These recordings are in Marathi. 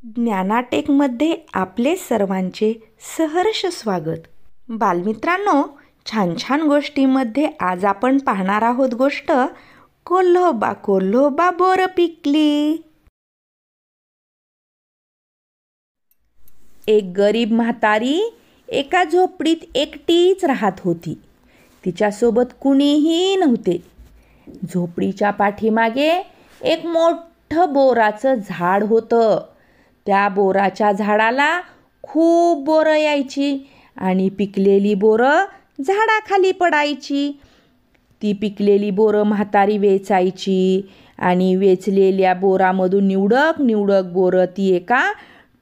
ज्ञानाटेकमध्ये आपले सर्वांचे सहर्ष स्वागत. बालमित्रांनो, छान छान गोष्टीमध्ये आज आपण पाहणार आहोत गोष्ट कोल्होबा कोल्होबा बोर पिकली. एक गरीब म्हातारी एका झोपडीत एकटीच राहत होती. तिच्यासोबत कुणीही नव्हते. झोपडीच्या पाठीमागे एक मोठं बोराचं झाड होतं. त्या बोराच्या झाडाला खूप बोरं यायची आणि पिकलेली बोरं झाडाखाली पडायची. ती पिकलेली बोरं म्हातारी वेचायची आणि वेचलेल्या बोरामधून निवडक निवडक बोरं ती एका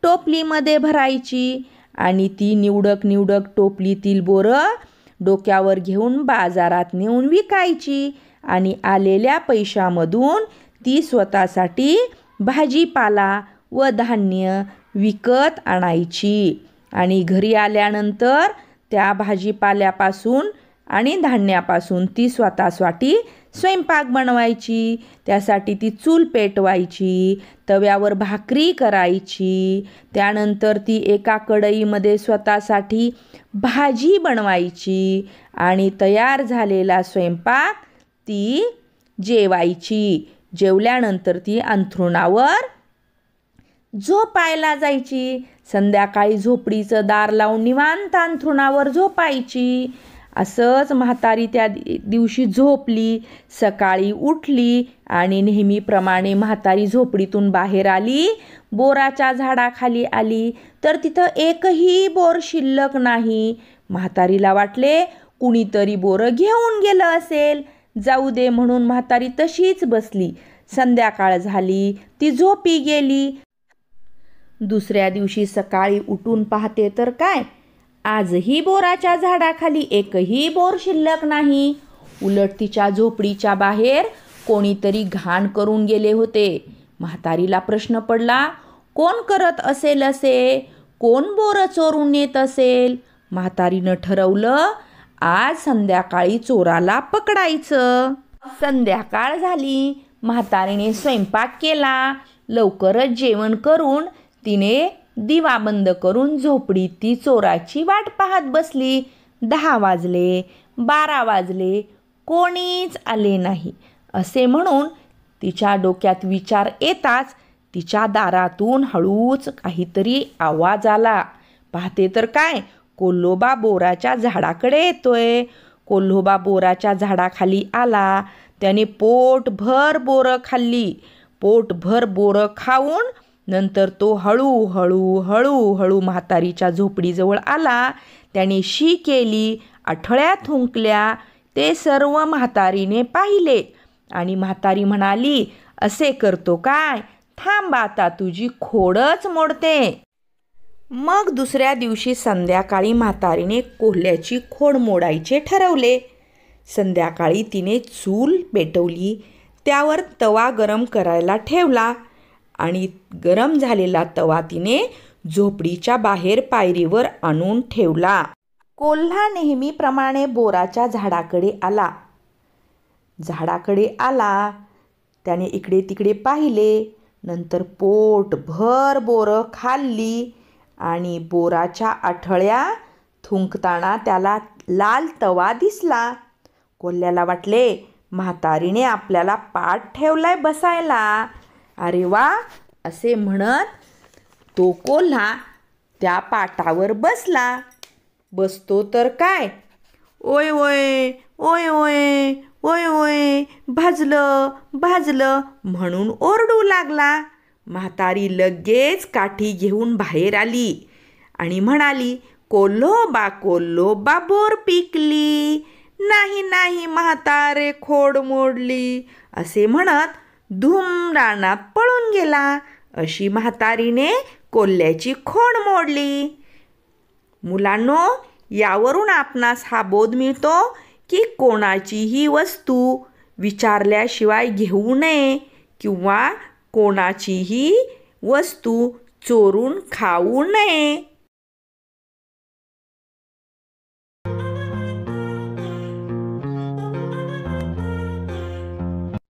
टोपलीमध्ये भरायची आणि ती निवडक निवडक टोपलीतील बोरं डोक्यावर घेऊन बाजारात नेऊन विकायची आणि आलेल्या पैशामधून ती स्वतःसाठी भाजीपाला व धान्य विकत आणायची आणि घरी आल्यानंतर त्या भाजीपाल्यापासून आणि धान्यापासून ती स्वतःसाठी स्वयंपाक बनवायची. त्यासाठी ती चूल पेटवायची, तव्यावर भाकरी करायची. त्यानंतर ती एका कढईमध्ये स्वतःसाठी भाजी बनवायची आणि तयार झालेला स्वयंपाक ती जेवायची. जेवल्यानंतर ती अंथरुणावर झोपायला जायची. संध्याकाळी झोपडीचं दार लावून निवांत अंथरुणावर झोपायची. असंच म्हातारी त्या दिवशी झोपली. सकाळी उठली आणि नेहमीप्रमाणे म्हातारी झोपडीतून बाहेर आली. बोराच्या झाडाखाली आली तर तिथं एकही बोर शिल्लक नाही. म्हातारीला वाटले कुणीतरी बोरं घेऊन गेलं असेल. जाऊ दे म्हणून म्हातारी तशीच बसली. संध्याकाळ झाली, ती झोपी गेली. दुसऱ्या दिवशी सकाळी उठून पाहते तर काय, आजही बोराच्या झाडाखाली एकही बोर शिल्लक नाही. उलट तिच्या झोपडीच्या बाहेर कोणीतरी घाण करून गेले होते. म्हातारीला प्रश्न पडला, कोण करत असेल असे? कोण बोरं चोरून नेत असेल? म्हातारीनं ठरवलं, आज संध्याकाळी चोराला पकडायचं. संध्याकाळ झाली. म्हातारीने स्वयंपाक केला. लवकरच जेवण करून तिने दिवा बंद करून झोपडीत ती चोराची वाट पाहत बसली. 10 वाजले, 12 वाजले, कोणीच आले नाही असे म्हणून तिच्या डोक्यात विचार येताच तिच्या दारातून हळूच काहीतरी आवाज आला. पाहते तर काय, कोल्होबा बोराच्या झाडाकडे येतोय. कोल्होबा बोराच्या झाडाखाली आला. त्याने पोटभर बोरं खाल्ली. पोटभर बोरं खाऊन नंतर तो हळूहळू हळूहळू म्हातारीच्या झोपडीजवळ आला. त्याने शी केली, आठळ्या थुंकल्या. ते सर्व म्हातारीने पाहिले आणि म्हातारी म्हणाली, असे करतो काय? थांब आता तुझी खोडच मोडते. मग दुसऱ्या दिवशी संध्याकाळी म्हातारीने कोल्ह्याची खोड मोडायचे ठरवले. संध्याकाळी तिने चूल पेटवली. त्यावर तवा गरम करायला ठेवला आणि गरम झालेला तवा तिने झोपडीच्या बाहेर पायरीवर आणून ठेवला. कोल्हा नेहमीप्रमाणे बोराच्या झाडाकडे आला. त्याने इकडे तिकडे पाहिले. नंतर पोटभर बोरं खाल्ली आणि बोराच्या आठळ्या थुंकताना त्याला लाल तवा दिसला. कोल्ह्याला वाटले, म्हातारीने आपल्याला पाठ ठेवलाय बसायला. अरे वा, असे म्हणत तो कोल्हा त्या पाटावर बसला. बसतो तर काय, ओय ओय ओय ओय ओय ओय, भाजलं भाजलं म्हणून ओरडू लागला. म्हातारी लगेच काठी घेऊन बाहेर आली आणि म्हणाली, कोल्होबा कोल्होबा बोर पिकली. नाही नाही म्हातारे, खोड मोडली असे म्हणत धूम रानात पळून गेला. अशी म्हातारीने कोल्ह्याची खोड मोडली. मुलांनो, यावरून आपणास हा बोध मिळतो की कोणाचीही वस्तू विचारल्याशिवाय घेऊ नये किंवा कोणाचीही वस्तू चोरून खाऊ नये.